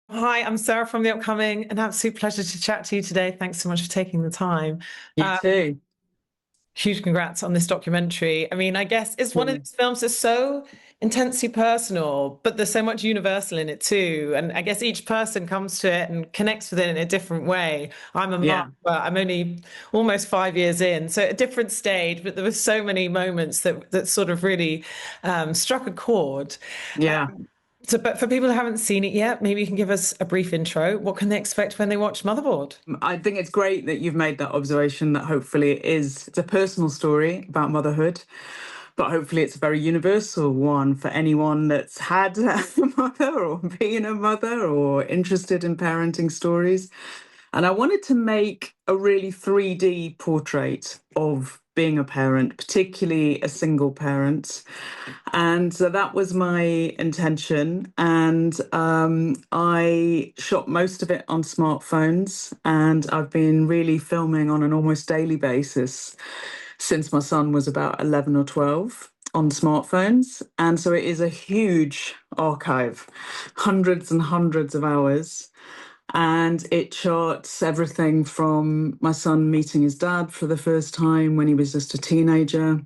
Hi, I'm Sarah from The Upcoming. An absolute pleasure to chat to you today. Thanks so much for taking the time. You too. Huge congrats on this documentary. I mean, I guess it's one of Cool. these films that's so intensely personal, but there's so much universal in it too. And I guess each person comes to it and connects with it in a different way. I'm a mum, Yeah, but I'm only almost 5 years in, so at a different stage. But there were so many moments that sort of really struck a chord. yeah. But for people who haven't seen it yet, maybe you can give us a brief intro. What can they expect when they watch Motherboard? I think it's great that you've made that observation that hopefully it's a personal story about motherhood, but hopefully it's a very universal one for anyone that's had a mother or been a mother or interested in parenting stories. And I wanted to make a really 3D portrait of being a parent, particularly a single parent. And so that was my intention. And I shot most of it on smartphones. And I've been really filming on an almost daily basis since my son was about 11 or 12 on smartphones. And so it is a huge archive, hundreds and hundreds of hours. And it charts everything from my son meeting his dad for the first time when he was just a teenager,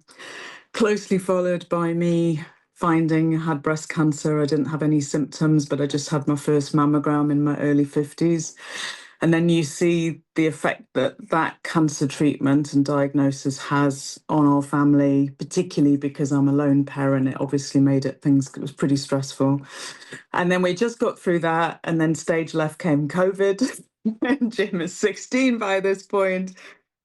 closely followed by me finding I had breast cancer. I didn't have any symptoms, but I just had my first mammogram in my early 50s. And then you see the effect that that cancer treatment and diagnosis has on our family, particularly because I'm a lone parent. It obviously made it was pretty stressful. And then we just got through that. And then stage left came COVID. And Jim is 16 by this point,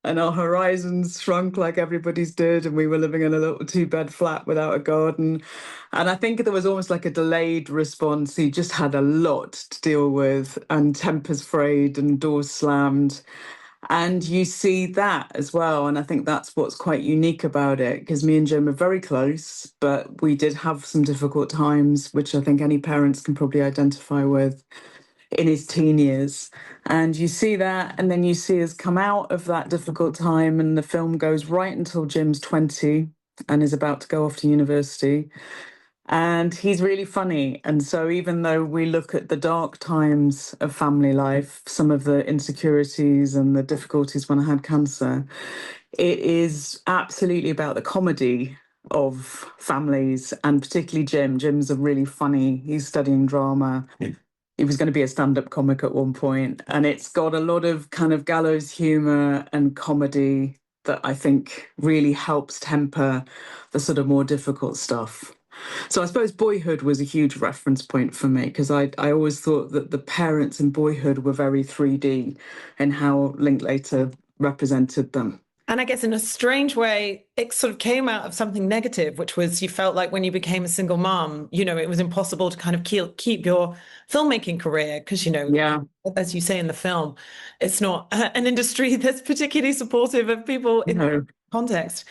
and our horizons shrunk like everybody's did, and we were living in a little two-bed flat without a garden. And I think there was almost like a delayed response. He just had a lot to deal with, and tempers frayed and doors slammed. And you see that as well. And I think that's what's quite unique about it, because me and Jim are very close, but we did have some difficult times, which I think any parents can probably identify with in his teen years. And you see that, and then you see us come out of that difficult time, and the film goes right until Jim's 20 and is about to go off to university. And he's really funny. And so, even though we look at the dark times of family life, some of the insecurities and the difficulties when I had cancer, it is absolutely about the comedy of families, and particularly Jim. Jim's a really funny, he's studying drama. He was going to be a stand-up comic at one point, and it's got a lot of kind of gallows humor and comedy that I think really helps temper the sort of more difficult stuff. So I suppose Boyhood was a huge reference point for me, because I always thought that the parents in Boyhood were very 3D and how Linklater represented them. And I guess in a strange way, it sort of came out of something negative, which was you felt like when you became a single mom, it was impossible to kind of keep your filmmaking career because, Yeah, as you say in the film, it's not an industry that's particularly supportive of people in that no, context.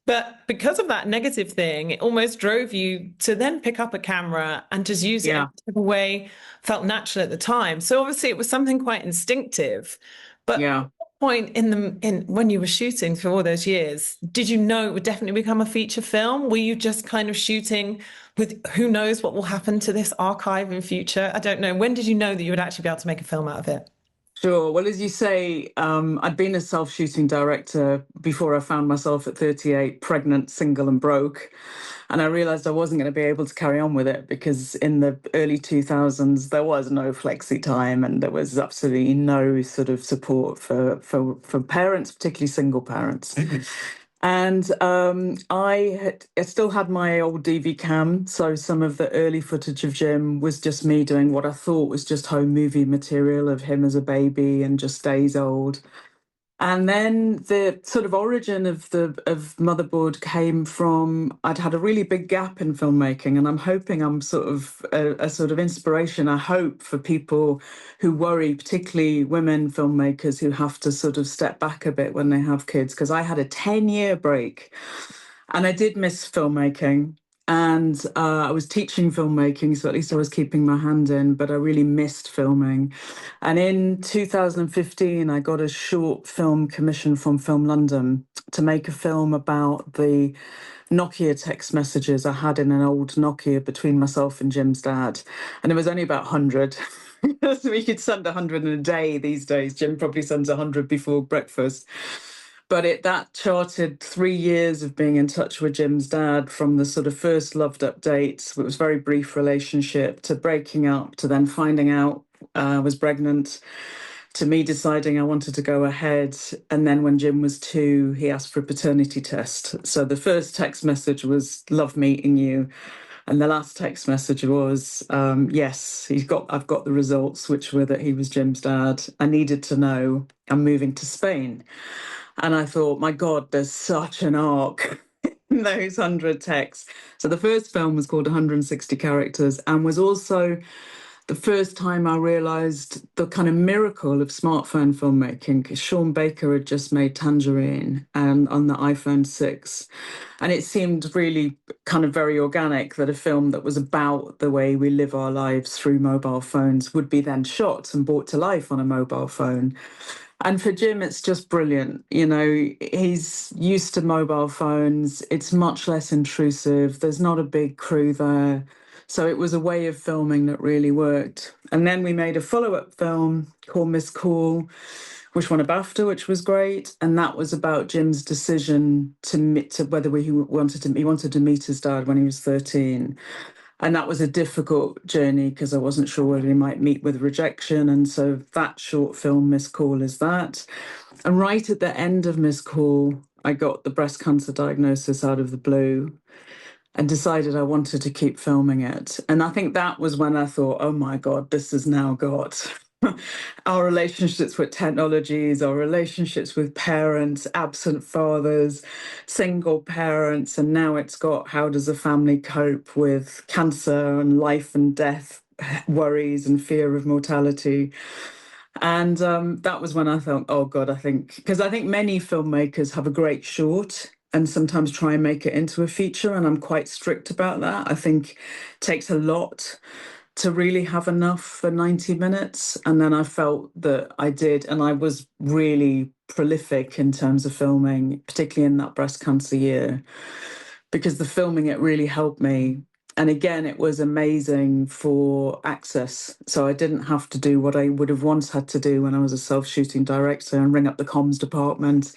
But because of that negative thing, it almost drove you to then pick up a camera and just use it in yeah, a way felt natural at the time. So obviously it was something quite instinctive. But yeah. point in when you were shooting for all those years, did you know it would definitely become a feature film? Were you just kind of shooting with who knows what will happen to this archive in future? I don't know. When did you know that you would actually be able to make a film out of it? Sure. Well, as you say, I'd been a self-shooting director before I found myself at 38, pregnant, single, and broke. And I realized I wasn't going to be able to carry on with it because in the early 2000s, there was no flexi time and there was absolutely no sort of support for parents, particularly single parents. And I still had my old DV cam, so some of the early footage of Jim was just me doing what I thought was just home movie material of him as a baby and just days old. And then the sort of origin of the of Motherboard came from I'd had a really big gap in filmmaking, and I'm hoping I'm sort of a sort of inspiration, I hope, for people who worry, particularly women filmmakers who have to sort of step back a bit when they have kids, because I had a 10-year break and I did miss filmmaking. And I was teaching filmmaking, so at least I was keeping my hand in, but I really missed filming. And in 2015, I got a short film commission from Film London to make a film about the Nokia text messages I had in an old Nokia between myself and Jim's dad. And it was only about 100. We could send 100 in a day these days. Jim probably sends 100 before breakfast. But that charted 3 years of being in touch with Jim's dad, from the sort of first loved updates, it was a very brief relationship, to breaking up, to then finding out I was pregnant, to me deciding I wanted to go ahead. And then when Jim was 2, he asked for a paternity test. So the first text message was, "Love meeting you." And the last text message was, yes, I've got the results, which were that he was Jim's dad. I needed to know, I'm moving to Spain. And I thought, my God, there's such an arc in those 100 texts. So the first film was called 160 Characters, and was also the first time I realised the kind of miracle of smartphone filmmaking, because Sean Baker had just made Tangerine and on the iPhone 6. And it seemed really kind of very organic that a film that was about the way we live our lives through mobile phones would be then shot and brought to life on a mobile phone. And for Jim, it's just brilliant. You know, he's used to mobile phones. It's much less intrusive. There's not a big crew there. So it was a way of filming that really worked. And then we made a follow-up film called Miss Cool, which won a BAFTA, which was great. And that was about Jim's decision to whether he wanted to meet his dad when he was 13. And that was a difficult journey because I wasn't sure whether he might meet with rejection. And so that short film, Miss Call, is that. And right at the end of Miss Call, I got the breast cancer diagnosis out of the blue and decided I wanted to keep filming it. And I think that was when I thought, oh my God, this has now got our relationships with technologies, our relationships with parents, absent fathers, single parents, and now it's got how does a family cope with cancer and life and death worries and fear of mortality. And that was when I thought, oh God, because I think many filmmakers have a great short and sometimes try and make it into a feature. And I'm quite strict about that. I think it takes a lot to really have enough for 90 minutes. And then I felt that I did, and I was really prolific in terms of filming, particularly in that breast cancer year, because the filming, it really helped me. And again, it was amazing for access. So I didn't have to do what I would have once had to do when I was a self-shooting director and ring up the comms department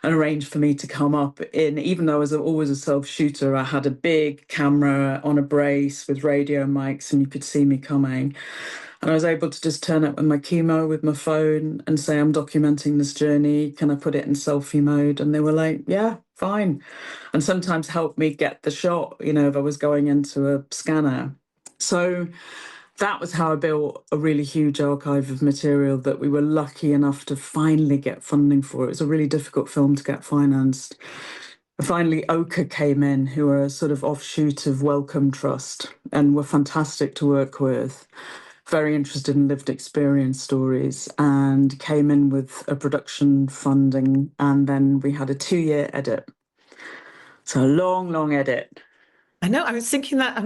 and arrange for me to come up in. Even though I was always a self-shooter, I had a big camera on a brace with radio mics and you could see me coming. And I was able to just turn up with my chemo with my phone and say, I'm documenting this journey. Can I put it in selfie mode? And they were like, yeah, fine. And sometimes help me get the shot, if I was going into a scanner. So that was how I built a really huge archive of material that we were lucky enough to finally get funding for. It was a really difficult film to get financed. Finally, Ochre came in, who are a sort of offshoot of Wellcome Trust and were fantastic to work with. Very interested in lived experience stories, and came in with a production funding. And then we had a 2-year edit. So a long, long edit. I know. I was thinking that,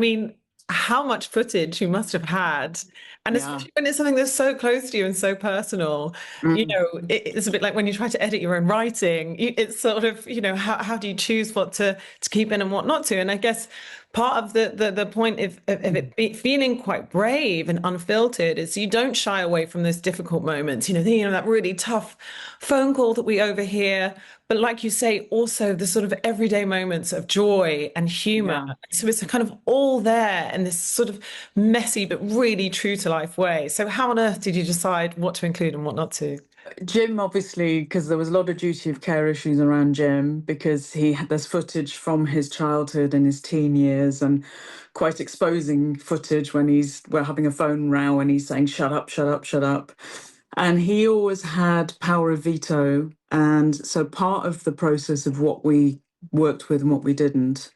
how much footage you must have had. And Yeah. especially when it's something that's so close to you and so personal, it's a bit like when you try to edit your own writing, it's sort of, how do you choose what to keep in and what not to? And I guess part of the point of it feeling quite brave and unfiltered is you don't shy away from those difficult moments, that really tough phone call that we overhear. But like you say, also the sort of everyday moments of joy and humor. Yeah. So it's kind of all there in this sort of messy but really true to life way. So how on earth did you decide what to include and what not to? Jim, obviously, because there was a lot of duty of care issues around Jim, because there's footage from his childhood and his teen years, and quite exposing footage when we're having a phone row and he's saying, shut up, shut up, shut up. And he always had power of veto. And so part of the process of what we worked with and what we didn't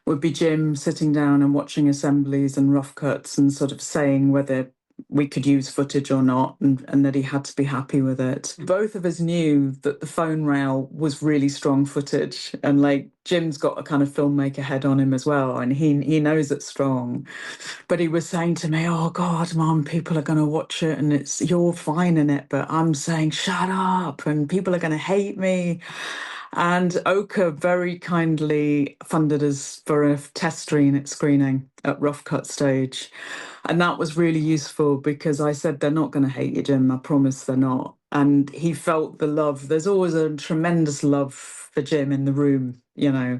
would be Jim sitting down and watching assemblies and rough cuts and sort of saying whether we could use footage or not, and that he had to be happy with it. Both of us knew that the phone row was really strong footage, and like Jim's got a kind of filmmaker head on him as well, and he knows it's strong. But he was saying to me, oh God, Mum, people are going to watch it and you're fine in it, but I'm saying shut up and people are going to hate me. And Oka very kindly funded us for a test screening at Rough Cut stage. And that was really useful because I said, they're not going to hate you, Jim. I promise they're not. And he felt the love. There's always a tremendous love for Jim in the room, you know.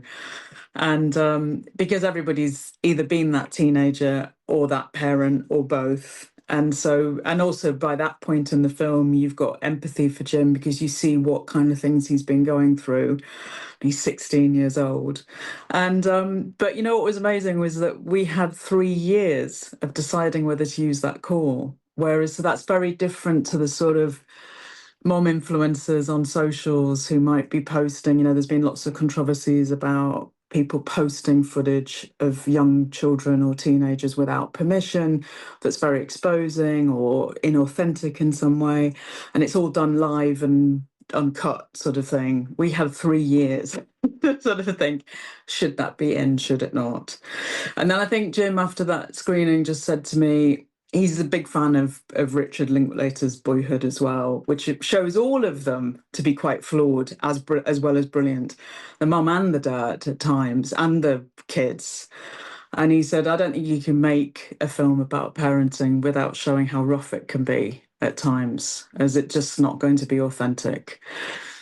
And because everybody's either been that teenager or that parent or both. And so, and also by that point in the film, you've got empathy for Jim because you see what kind of things he's been going through. He's 16 years old. And, but you know what was amazing was that we had 3 years of deciding whether to use that call. Whereas so that's very different to the sort of mom influencers on socials who might be posting, you know, there's been lots of controversies about people posting footage of young children or teenagers without permission that's very exposing or inauthentic in some way. And it's all done live and uncut sort of thing. We had 3 years to sort of think, should that be in, should it not? And then I think Jim, after that screening, just said to me, he's a big fan of Richard Linklater's Boyhood as well, which it shows all of them to be quite flawed as well as brilliant, the mum and the dad at times, and the kids. And he said, I don't think you can make a film about parenting without showing how rough it can be at times, as it's just not going to be authentic.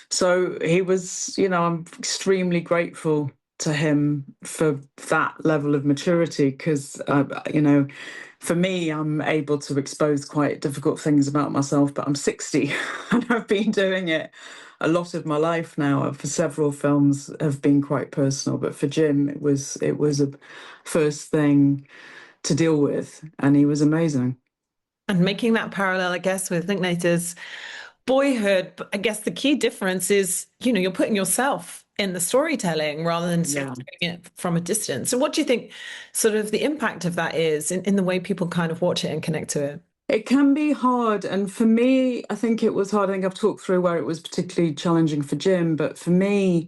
So he was, you know, I'm extremely grateful to him for that level of maturity because, you know, for me, I'm able to expose quite difficult things about myself, but I'm 60 and I've been doing it a lot of my life now. For several films have been quite personal, but for Jim, it was a first thing to deal with, and he was amazing. And making that parallel, I guess, with Linklater's Boyhood, but I guess the key difference is, you know, you're putting yourself in the storytelling rather than sort Yeah. of doing it from a distance. So what do you think sort of the impact of that is in the way people kind of watch it and connect to it? It can be hard. And for me, I think it was hard. I think I've talked through where it was particularly challenging for Jim. But for me,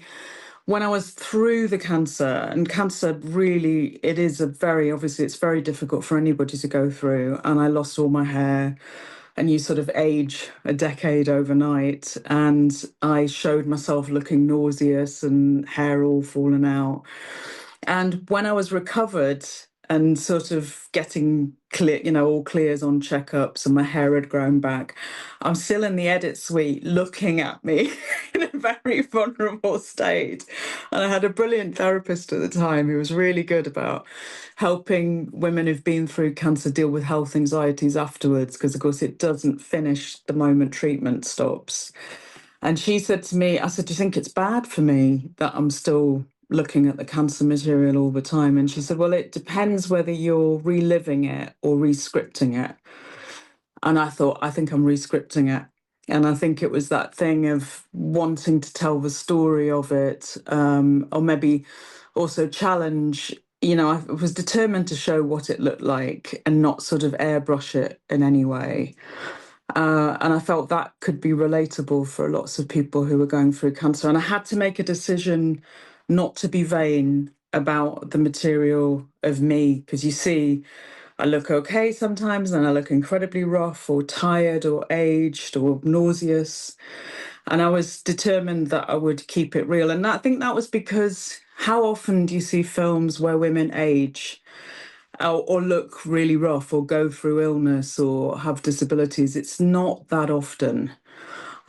when I was through the cancer, and cancer really, it is a very, obviously, it's very difficult for anybody to go through. And I lost all my hair, and you sort of age a decade overnight. And I showed myself looking nauseous and hair all falling out. And when I was recovered and sort of getting clear, you know, all clears on checkups and my hair had grown back, I'm still in the edit suite looking at me in a very vulnerable state. And I had a brilliant therapist at the time who was really good about helping women who've been through cancer deal with health anxieties afterwards, because of course it doesn't finish the moment treatment stops. And she said to me, I said, do you think it's bad for me that I'm still looking at the cancer material all the time? And she said, well, it depends whether you're reliving it or rescripting it. And I thought, I think I'm rescripting it. And I think it was that thing of wanting to tell the story of it, or maybe also challenge. You know, I was determined to show what it looked like and not sort of airbrush it in any way. And I felt that could be relatable for lots of people who were going through cancer. And I had to make a decision not to be vain about the material of me, because you see, I look okay sometimes and I look incredibly rough or tired or aged or nauseous. And I was determined that I would keep it real. And I think that was because how often do you see films where women age? Or look really rough or go through illness or have disabilities? It's not that often.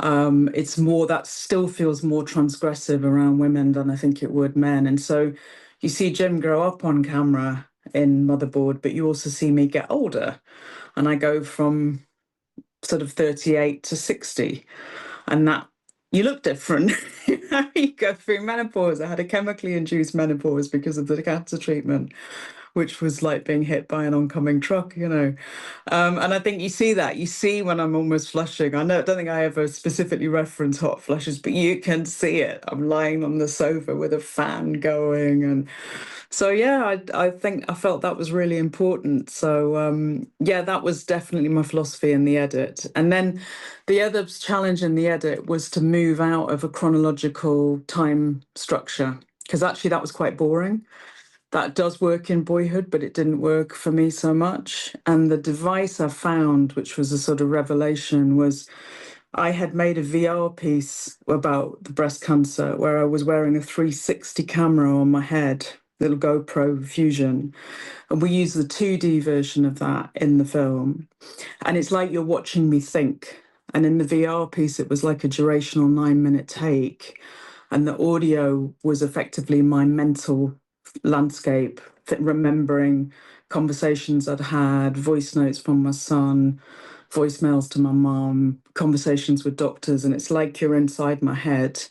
It's more, that still feels more transgressive around women than I think it would men. And so you see Jim grow up on camera in Motherboard, but you also see me get older. And I go from sort of 38 to 60. And that you look different. You go through menopause. I had a chemically induced menopause because of the cancer treatment, which was like being hit by an oncoming truck, you know. And I think you see that. You see when I'm almost flushing. I don't think I ever specifically reference hot flushes, but you can see it. I'm lying on the sofa with a fan going. And so, yeah, I think I felt that was really important. So, yeah, that was definitely my philosophy in the edit. And then the other challenge in the edit was to move out of a chronological time structure, because actually that was quite boring. That does work in Boyhood, but it didn't work for me so much. And the device I found, which was a sort of revelation, was I had made a VR piece about the breast cancer where I was wearing a 360 camera on my head, little GoPro Fusion. And we use the 2D version of that in the film. And it's like you're watching me think. And in the VR piece, it was like a durational 9-minute take. And the audio was effectively my mental landscape, remembering conversations I'd had, voice notes from my son, voicemails to my mum, conversations with doctors. And it's like you're inside my head.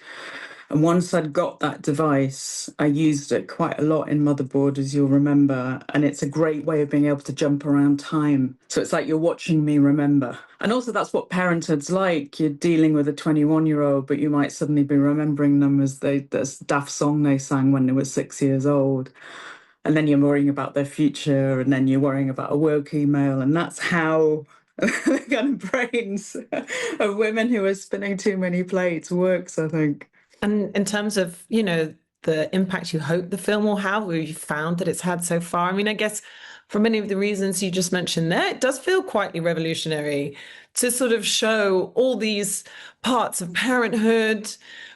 And once I'd got that device, I used it quite a lot in Motherboard, as you'll remember. And it's a great way of being able to jump around time. So it's like you're watching me remember. And also, that's what parenthood's like. You're dealing with a 21-year-old, but you might suddenly be remembering them as this daft song they sang when they were 6 years old. And then you're worrying about their future, and then you're worrying about a work email. And that's how the kind of brains of women who are spinning too many plates works, I think. And in terms of, the impact you hope the film will have, or you found that it's had so far, I mean, I guess for many of the reasons you just mentioned there, it does feel quietly revolutionary to sort of show all these parts of parenthood,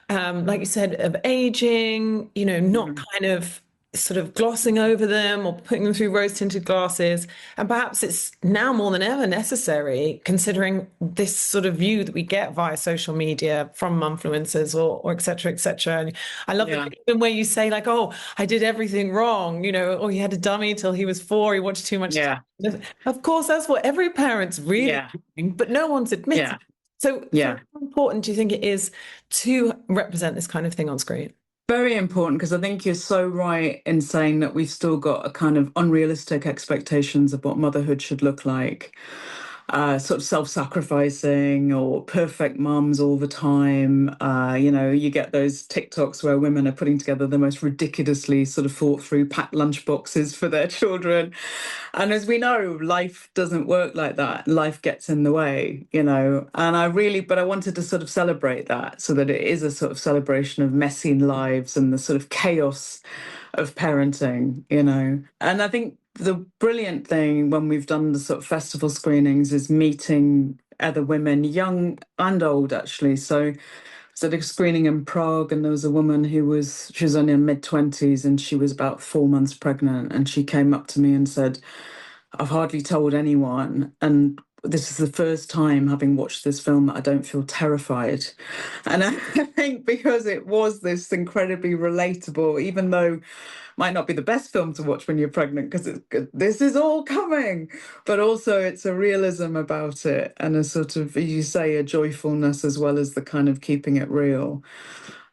like you said, of aging, not kind of sort of glossing over them or putting them through rose-tinted glasses. And perhaps it's now more than ever necessary, considering this sort of view that we get via social media from influencers or et cetera, et cetera. And I love Yeah. that even where you say like, oh, I did everything wrong, or he had a dummy till he was 4, he watched too much Yeah. TV. Of course, that's what every parent's really Yeah. doing, but no one's admitting. Yeah. So Yeah. how important do you think it is to represent this kind of thing on screen? Very important, because I think you're so right in saying that we've still got a kind of unrealistic expectations of what motherhood should look like. Sort of self-sacrificing or perfect mums all the time. You get those TikToks where women are putting together the most ridiculously sort of thought through packed lunch boxes for their children. And as we know, life doesn't work like that. Life gets in the way, And but I wanted to sort of celebrate that so that it is a sort of celebration of messy lives and the sort of chaos of parenting. And I think the brilliant thing when we've done the sort of festival screenings is meeting other women, young and old, actually. So I was at a screening in Prague, and there was a woman she was only in mid-20s, and she was about 4 months pregnant. And she came up to me and said, I've hardly told anyone. And this is the first time, having watched this film, that I don't feel terrified. And I think because it was this incredibly relatable, even though might not be the best film to watch when you're pregnant, because this is all coming, but also it's a realism about it and a sort of, as you say, a joyfulness as well as the kind of keeping it real.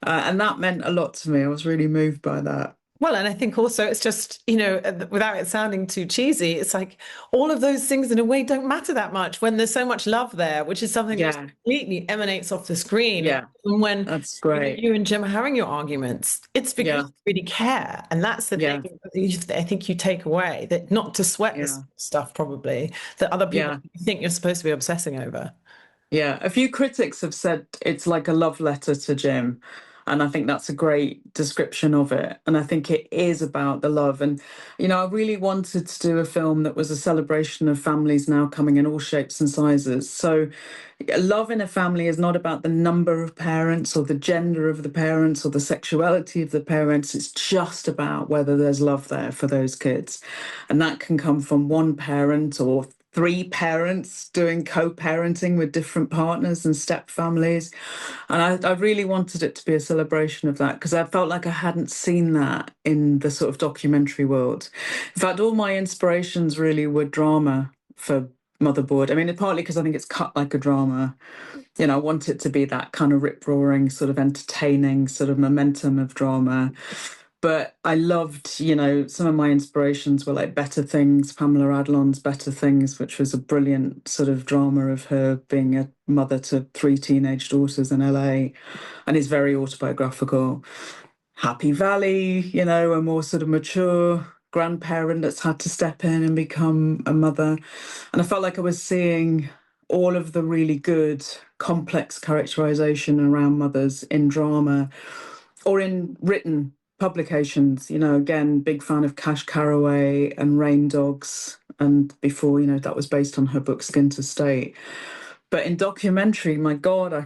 And that meant a lot to me. I was really moved by that. Well, and I think also it's just, without it sounding too cheesy, it's like all of those things in a way don't matter that much when there's so much love there, which is something that Yeah, completely emanates off the screen. yeah, And when that's great. you and Jim are having your arguments, it's because Yeah, you really care. And that's the yeah, thing that I think you take away, that not to sweat this yeah, stuff probably, that other people yeah. think you're supposed to be obsessing over. Yeah, a few critics have said it's like a love letter to Jim. And I think that's a great description of it. And I think it is about the love. And, I really wanted to do a film that was a celebration of families now coming in all shapes and sizes. So, love in a family is not about the number of parents or the gender of the parents or the sexuality of the parents. It's just about whether there's love there for those kids. And that can come from one parent or 3 parents doing co-parenting with different partners and step families. And I really wanted it to be a celebration of that because I felt like I hadn't seen that in the sort of documentary world. In fact, all my inspirations really were drama for Motherboard. I mean, partly because I think it's cut like a drama. I want it to be that kind of rip-roaring, sort of entertaining, sort of momentum of drama. But I loved, some of my inspirations were like Better Things, Pamela Adlon's Better Things, which was a brilliant sort of drama of her being a mother to 3 teenage daughters in LA and is very autobiographical. Happy Valley, a more sort of mature grandparent that's had to step in and become a mother. And I felt like I was seeing all of the really good, complex characterization around mothers in drama or in written publications. Again, big fan of Cash Carraway and Rain Dogs. And before, that was based on her book Skin to State. But in documentary, my God, I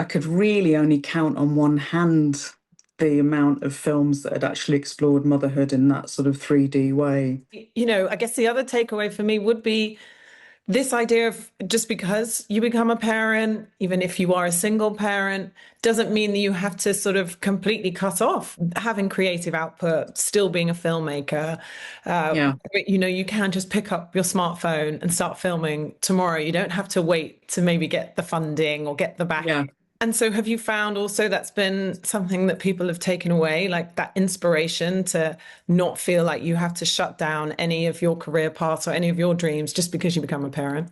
could really only count on one hand the amount of films that had actually explored motherhood in that sort of 3D way. I guess the other takeaway for me would be this idea of just because you become a parent, even if you are a single parent, doesn't mean that you have to sort of completely cut off having creative output, still being a filmmaker. Yeah, You can just pick up your smartphone and start filming tomorrow. You don't have to wait to maybe get the funding or get the yeah. backing. And so have you found also that's been something that people have taken away, like that inspiration to not feel like you have to shut down any of your career paths or any of your dreams just because you become a parent?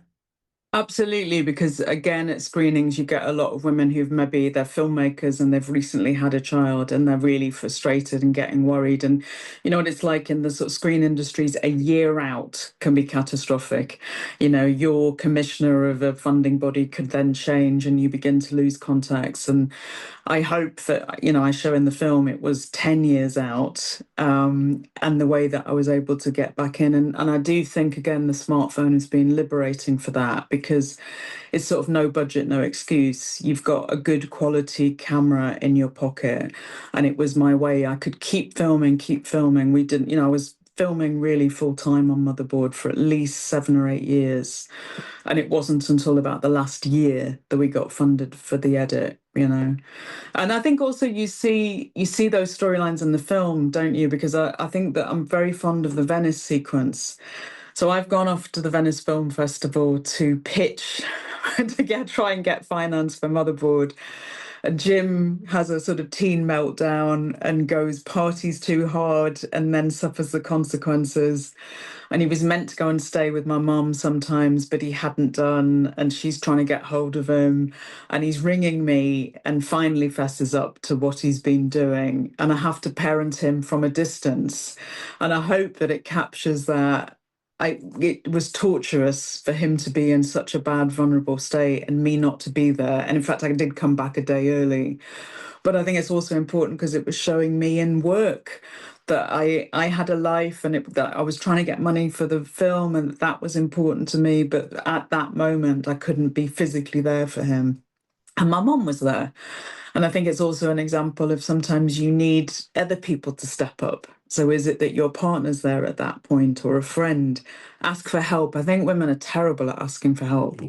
Absolutely, because again, at screenings, you get a lot of women who've maybe they're filmmakers and they've recently had a child and they're really frustrated and getting worried. And you know what it's like in the sort of screen industries, a year out can be catastrophic. Your commissioner of a funding body could then change and you begin to lose contacts. And I hope that, I show in the film it was 10 years out, and the way that I was able to get back in. And I do think, again, the smartphone has been liberating for that because it's sort of no budget, no excuse. You've got a good quality camera in your pocket. And it was my way. I could keep filming, keep filming. We didn't, I was filming really full time on Motherboard for at least 7 or 8 years. And it wasn't until about the last year that we got funded for the edit. And I think also you see those storylines in the film, don't you? Because I think that I'm very fond of the Venice sequence. So I've gone off to the Venice Film Festival to pitch try and get finance for Motherboard. And Jim has a sort of teen meltdown and goes parties too hard and then suffers the consequences. And he was meant to go and stay with my mum sometimes, but he hadn't done. And she's trying to get hold of him. And he's ringing me and finally fesses up to what he's been doing. And I have to parent him from a distance. And I hope that it captures that. It was torturous for him to be in such a bad, vulnerable state and me not to be there. And in fact, I did come back a day early. But I think it's also important because it was showing me in work that I had a life and that I was trying to get money for the film and that was important to me. But at that moment, I couldn't be physically there for him. And my mum was there. And I think it's also an example of sometimes you need other people to step up. So is it that your partner's there at that point or a friend? Ask for help. I think women are terrible at asking for help.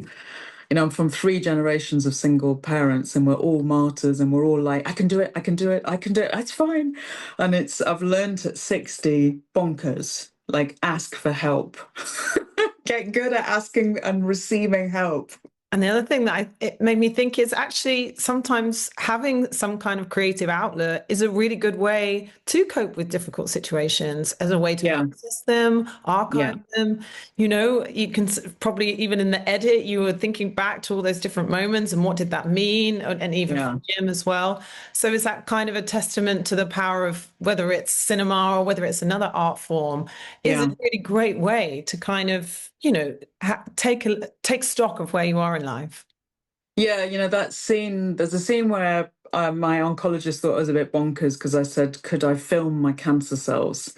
I'm from 3 generations of single parents and we're all martyrs and we're all like, I can do it, I can do it, I can do it, it's fine. And I've learned at 60, bonkers, like ask for help. Get good at asking and receiving help. And the other thing that it made me think is actually sometimes having some kind of creative outlet is a really good way to cope with difficult situations, as a way to Yeah, process them, yeah, archive them. You can probably, even in the edit, you were thinking back to all those different moments and what did that mean, and even yeah, for Jim as well. So is that kind of a testament to the power of whether it's cinema or whether it's another art form, is a yeah. really great way to kind of, take stock of where you are in life. Yeah, that scene, there's a scene where my oncologist thought I was a bit bonkers because I said, could I film my cancer cells?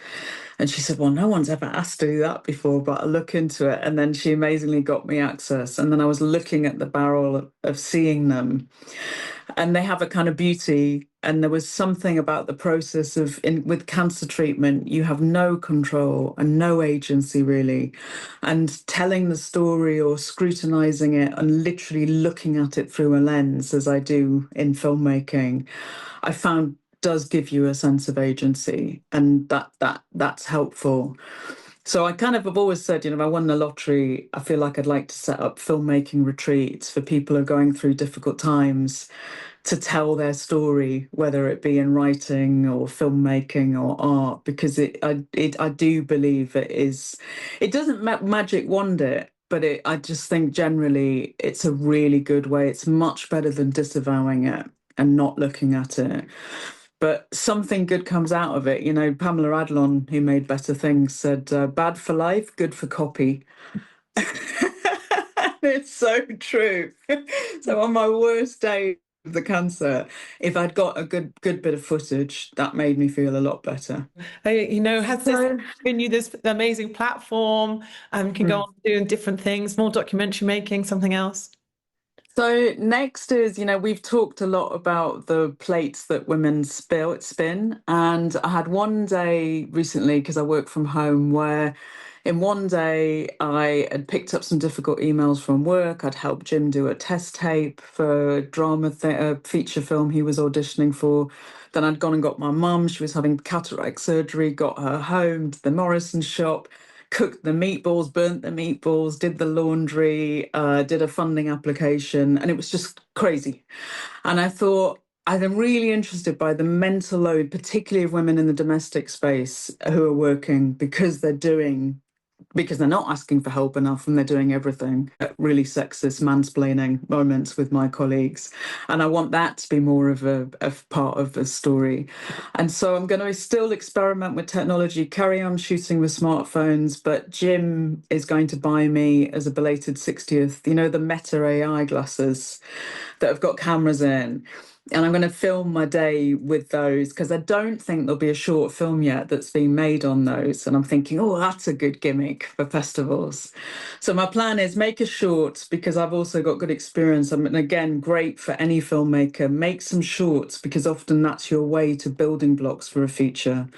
And she said, well, no one's ever asked to do that before, but I'll look into it. And then she amazingly got me access. And then I was looking at the barrel of seeing them. And they have a kind of beauty. And there was something about the process with cancer treatment, you have no control and no agency really. And telling the story or scrutinizing it and literally looking at it through a lens, as I do in filmmaking, I found does give you a sense of agency, and that's helpful. So I kind of have always said, if I won the lottery, I feel like I'd like to set up filmmaking retreats for people who are going through difficult times to tell their story, whether it be in writing or filmmaking or art, because I do believe it is, it doesn't magic wand it, but I just think generally it's a really good way. It's much better than disavowing it and not looking at it. But something good comes out of it. Pamela Adlon, who made Better Things, said, bad for life, good for copy. It's so true. So on my worst day of the cancer, if I'd got a good bit of footage, that made me feel a lot better. Has this So, given you this amazing platform? Can go mm. on doing different things, more documentary making, something else? So next is, we've talked a lot about the plates that women spin, and I had one day recently because I work from home where in one day I had picked up some difficult emails from work. I'd helped Jim do a test tape for a feature film he was auditioning for. Then I'd gone and got my mum. She was having cataract surgery, got her home to the Morrison shop, cooked the meatballs, burnt the meatballs, did the laundry, did a funding application, and it was just crazy. And I thought, I'm really interested by the mental load, particularly of women in the domestic space who are working because they're not asking for help enough and they're doing everything. Really sexist mansplaining moments with my colleagues. And I want that to be more of a part of the story. And so I'm going to still experiment with technology, carry on shooting with smartphones, but Jim is going to buy me as a belated 60th, the Meta AI glasses that have got cameras in. And I'm going to film my day with those because I don't think there'll be a short film yet that's being made on those. And I'm thinking, oh, that's a good gimmick for festivals. So my plan is make a short because I've also got good experience. And again, great for any filmmaker. Make some shorts because often that's your way to building blocks for a feature.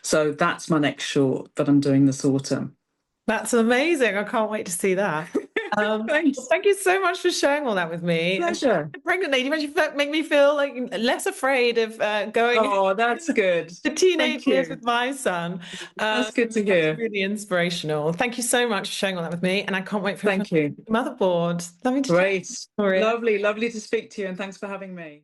So that's my next short that I'm doing this autumn. That's amazing. I can't wait to see that. Thanks. Thank you so much for sharing all that with me. Pleasure. And pregnant lady, you make me feel like less afraid of going Oh, that's good. the teenage Thank years you. with my son. That's good to That's hear. really inspirational. Thank you so much for sharing all that with me. And I can't wait for your Thank you. Motherboard. Lovely to chat Great. story. Lovely to speak to you, and thanks for having me.